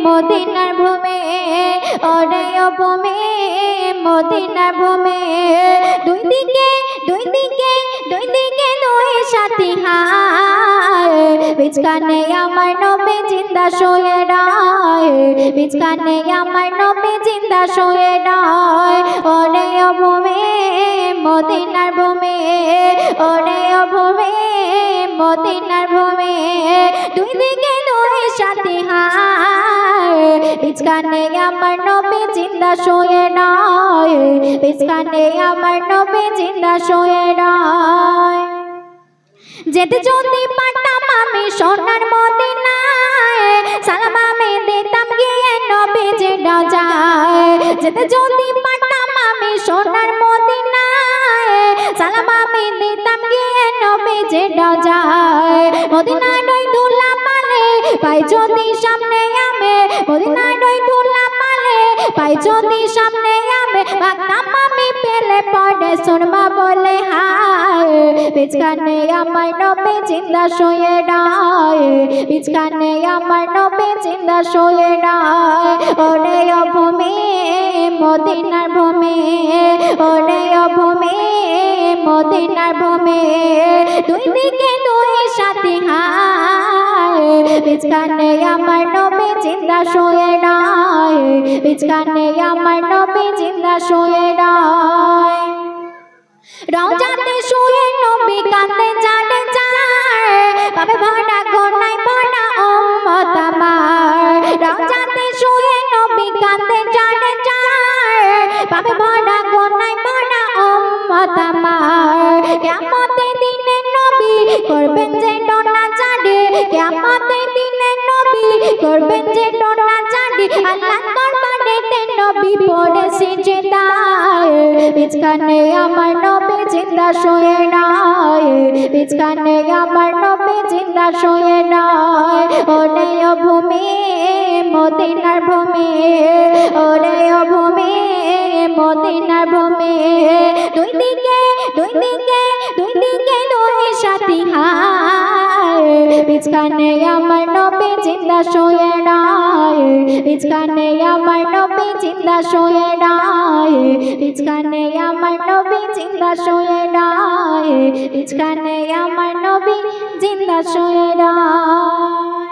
মদিনার ভূমি ওরে ও ভূমি মদিনার ভূমি দুই দিকে দুই সাথী হায় বিচখানে আমার নবী জিন্দা শুয়ে রয় বিচখানে আমার নবী জিন্দা শুয়ে রয় ওরে ও ভূমি মদিনার ভূমি ওরে ও ভূমি মদিনার ভূমি দুই দিকে দুই সাথী হায় বিচখানে আমার নবী জিন্দা শুয়ে রয় বিচখানে আমার নবী জিন্দা শুয়ে রয় যেতে যদি পারতাম আমি সোনার মদিনায় সালাম আমি দিতাম গিয়ে নবীজির রওজায় যেতে যদি পারতাম আমি সোনার মদিনায় সালাম আমি দিতাম গিয়ে নবীজির রওজায় মদিনার ওই ধুলা পালে পাই যদি সামনে আমি মদিনার ওই ধুলা পালে পাই যদি সামনে আমি ভাগতাম আমি পেলে পড়ে সুরমা বলে হায় বিচখানে আমার নবী জিন্দা শুয়ে রয় বিচখানে আমার নবী জিন্দা শুয়ে রয় ওরে ও ভূমি মদিনার ভূমি ওরে ও ভূমি মদিনার ভূমি দুই দিকে দুই সাথী হায় বিচখানে আমার নবী জিন্দা শুয়ে রয় বিচখানে আমার নবী জিন্দা শুয়ে রয় রওজাতে শুয়ে নবী কাঁদে জানে যায় পাবে ভরা গোনায় ভরা উম্মত আমার রওজাতে শুয়ে নবী কাঁদে জানে যায় পাবে ভরা গোনায় ভরা উম্মত আমার কিয়ামতের দিনে নবী করবেন যে ডোনা চাঁদে কিয়ামতের দিনে নবী করবেন যে ডোনা চাঁদে আল্লাহ দরবারেতে নবী পড়ে সিজদায় বিচখানে আমার নবী জিন্দা শুয়ে রয় বিচখানে আমার নবী জিন্দা শুয়ে রয় ওরে ও ভূমি মদিনার ভূমি ওরে ও ভূমি মদিনার ভূমি দুই দিকে দুই সাথী হায় বিচখানে আমার নবী জিন্দা শুয়ে রয় বিচখানে আমার নবী জিন্দা শুয়ে রয় বিচখানে আমার নবী জিন্দা শুয়ে রয় বিচখানে আমার নবী জিন্দা শুয়ে রয়।